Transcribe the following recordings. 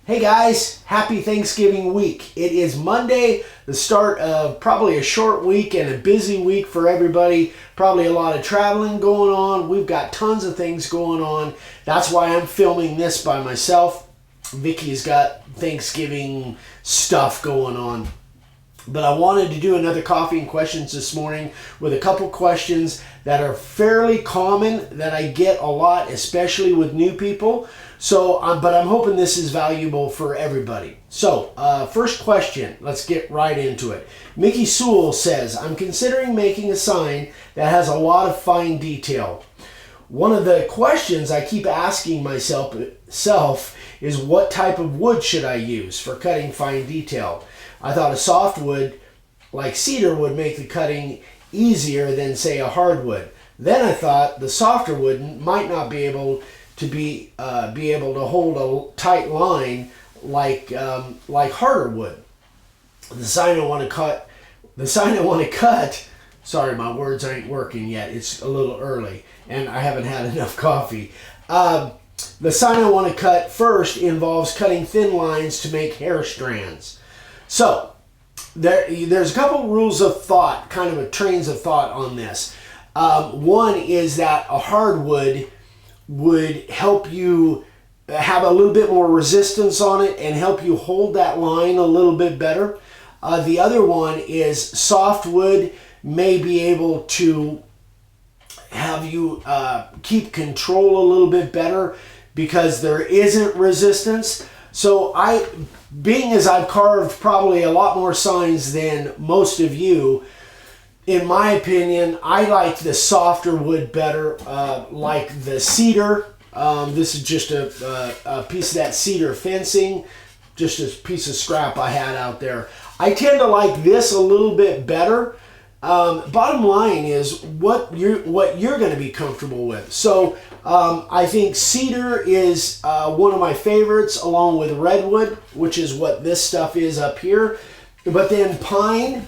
Hey guys, happy Thanksgiving week. It is Monday, the start of probably a short week and a busy week for everybody. Probably a lot of traveling going on. We've got tons of things going on. That's why I'm filming this by myself. Vicky's got Thanksgiving stuff going on. But I wanted to do another coffee and questions this morning with a couple questions that are fairly common that I get a lot, especially with new people. But I'm hoping this is valuable for everybody. So, first question, let's get right into it. Mickey Sewell says, I'm considering making a sign that has a lot of fine detail. One of the questions I keep asking myself is what type of wood should I use for cutting fine detail? I thought a softwood like cedar would make the cutting easier than, say, a hardwood. Then I thought the softer wood might not be able to hold a tight line like harder wood. The sign I want to cut. Sorry, my words ain't working yet. It's a little early, and I haven't had enough coffee. The sign I want to cut first involves cutting thin lines to make hair strands. So, there's a couple rules of thought, kind of trains of thought on this. One is that a hardwood would help you have a little bit more resistance on it and help you hold that line a little bit better. The other one is softwood may be able to have you keep control a little bit better because there isn't resistance. So being as I've carved probably a lot more signs than most of you, in my opinion, I like the softer wood better, like the cedar. This is just a piece of that cedar fencing, just a piece of scrap I had out there. I tend to like this a little bit better. Bottom line is what you're going to be comfortable with. So I think cedar is one of my favorites, along with redwood, which is what this stuff is up here. But then pine,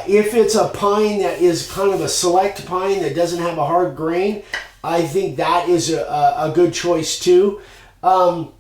if it's a pine that is kind of a select pine that doesn't have a hard grain, I think that is a good choice too. And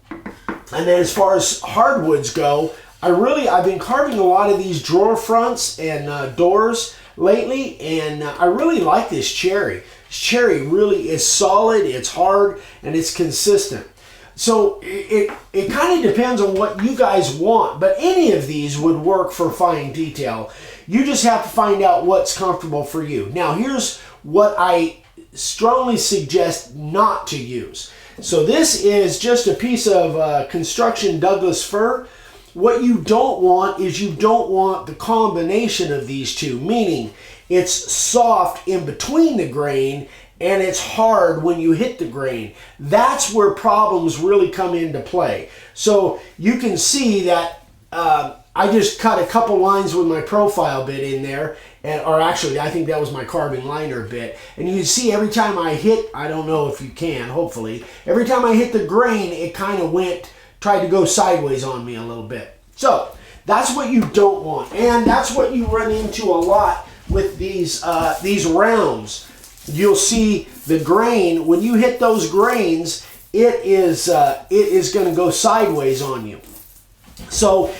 then as far as hardwoods go, I've been carving a lot of these drawer fronts and doors lately, and I really like this cherry. This cherry really is solid, it's hard, and it's consistent. So it kind of depends on what you guys want, but any of these would work for fine detail. You just have to find out what's comfortable for you. Now here's what I strongly suggest not to use. So this is just a piece of construction Douglas fir. What you don't want is you don't want the combination of these two, meaning it's soft in between the grain and it's hard when you hit the grain. That's where problems really come into play. So you can see that I just cut a couple lines with my profile bit in there, or actually I think that was my carving liner bit. And you can see every time I hit, I don't know if you can, hopefully, every time I hit the grain, it kind of tried to go sideways on me a little bit. So that's what you don't want, and that's what you run into a lot with these rounds. You'll see the grain, when you hit those grains, it is going to go sideways on you. So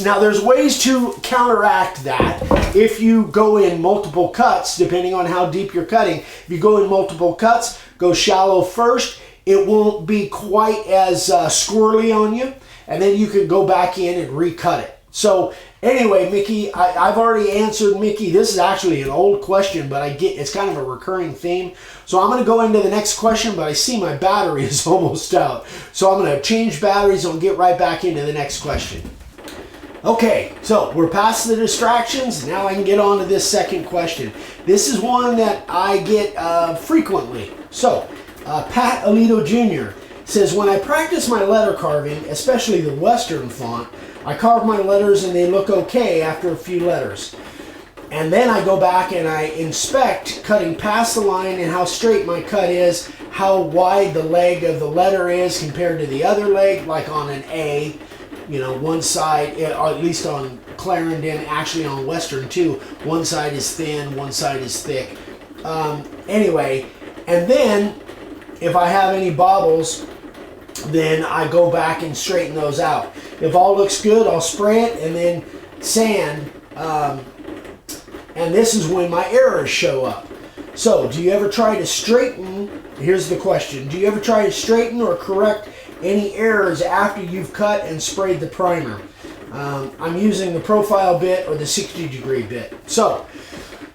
now there's ways to counteract that. If you go in multiple cuts, depending on how deep you're cutting, if you go in multiple cuts, go shallow first, it won't be quite as squirrely on you, and then you can go back in and recut it. So anyway, Mickey, I've already answered Mickey. This is actually an old question, but it's kind of a recurring theme. So I'm going to go into the next question, but I see my battery is almost out. So I'm going to change batteries and get right back into the next question. Okay, so we're past the distractions. Now I can get on to this second question. This is one that I get frequently. So Pat Alito Jr. says, when I practice my letter carving, especially the Western font, I carve my letters and they look okay after a few letters. And then I go back and I inspect cutting past the line and how straight my cut is, how wide the leg of the letter is compared to the other leg, like on an A. You know, one side, or at least on Clarendon, actually on Western too, one side is thin, one side is thick. Anyway, and then if I have any bobbles, then I go back and straighten those out. If all looks good, I'll spray it and then sand. And this is when my errors show up. So, do you ever try to straighten? Here's the question. Do you ever try to straighten or correct any errors after you've cut and sprayed the primer? I'm using the profile bit or the 60-degree bit. So,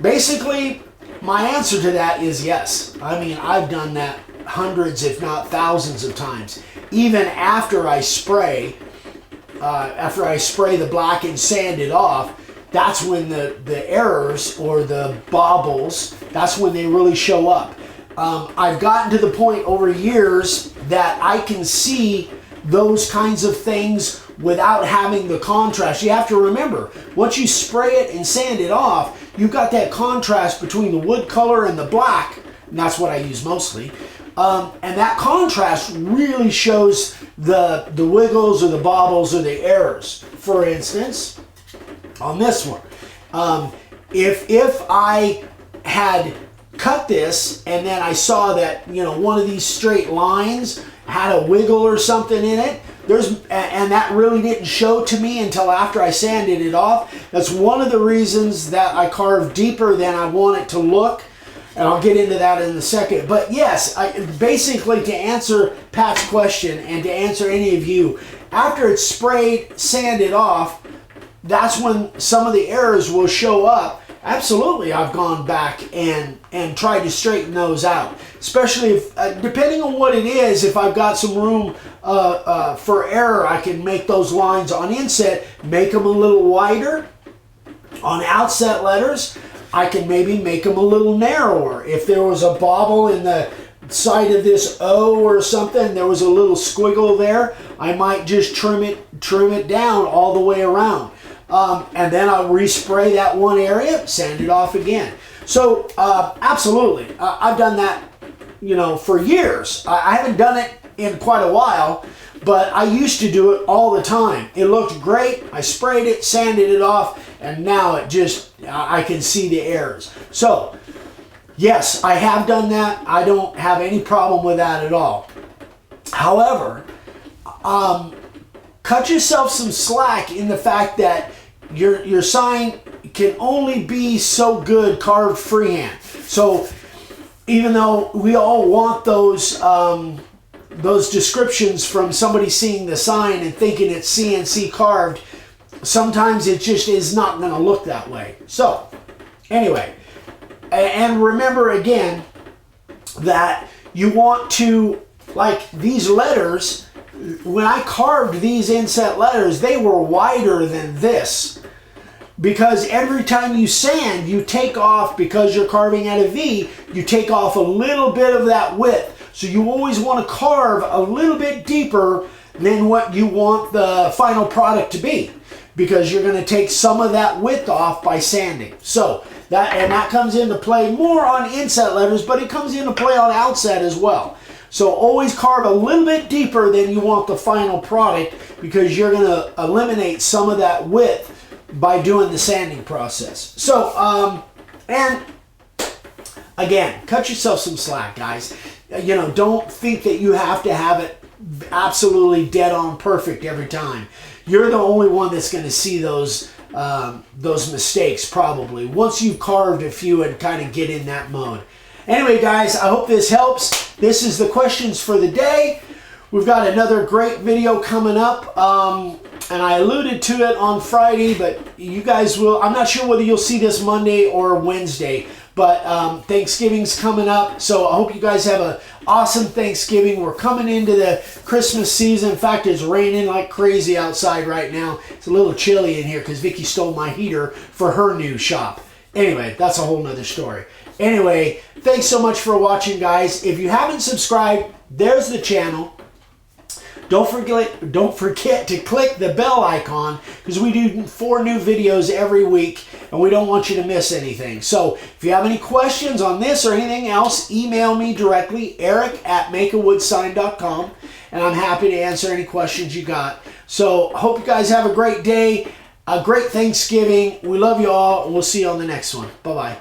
basically, my answer to that is yes. I mean, I've done that hundreds, if not thousands of times. Even after I spray the black and sand it off, that's when the errors or the bobbles, that's when they really show up. I've gotten to the point over years that I can see those kinds of things without having the contrast. You have to remember, once you spray it and sand it off, you've got that contrast between the wood color and the black, and that's what I use mostly. And that contrast really shows the wiggles or the bobbles or the errors. For instance, on this one, if I had cut this and then I saw that, you know, one of these straight lines had a wiggle or something in it, and that really didn't show to me until after I sanded it off. That's one of the reasons that I carved deeper than I want it to look, and I'll get into that in a second. But yes, basically to answer Pat's question and to answer any of you, after it's sprayed, sanded off, that's when some of the errors will show up. Absolutely, I've gone back and tried to straighten those out. Especially if, depending on what it is, if I've got some room for error, I can make those lines on inset, make them a little wider. On outset letters, I can maybe make them a little narrower. If there was a bobble in the side of this O or something, there was a little squiggle there, I might just trim it down all the way around. And then I'll respray that one area, sand it off again. So absolutely, I've done that, you know, for years. I haven't done it in quite a while, but I used to do it all the time. It looked great. I sprayed it, sanded it off, and now it just, I can see the errors. So yes, I have done that. I don't have any problem with that at all. However, cut yourself some slack in the fact that your sign can only be so good carved freehand. So even though we all want those descriptions from somebody seeing the sign and thinking it's CNC carved, sometimes it just is not going to look that way. So anyway, and remember again that you want to, like these letters, when I carved these inset letters, they were wider than this. Because every time you sand, you take off, because you're carving at a V, you take off a little bit of that width. So you always want to carve a little bit deeper than what you want the final product to be, because you're going to take some of that width off by sanding. So that comes into play more on inset letters, but it comes into play on outset as well. So always carve a little bit deeper than you want the final product, because you're going to eliminate some of that width by doing the sanding process. So, and again, cut yourself some slack, guys. You know, don't think that you have to have it absolutely dead on perfect every time. You're the only one that's going to see those mistakes probably once you've carved a few and kind of get in that mode. Anyway, guys, I hope this helps. This is the questions for the day. We've got another great video coming up, and I alluded to it on Friday, but you guys will, I'm not sure whether you'll see this Monday or Wednesday, but Thanksgiving's coming up, so I hope you guys have an awesome Thanksgiving. We're coming into the Christmas season. In fact, it's raining like crazy outside right now. It's a little chilly in here because Vicky stole my heater for her new shop. Anyway, that's a whole nother story. Anyway, thanks so much for watching, guys. If you haven't subscribed, there's the channel. Don't forget to click the bell icon, because we do 4 new videos every week and we don't want you to miss anything. So if you have any questions on this or anything else, email me directly, eric@makeawoodsign.com, and I'm happy to answer any questions you got. So hope you guys have a great day, a great Thanksgiving. We love you all, and we'll see you on the next one. Bye-bye.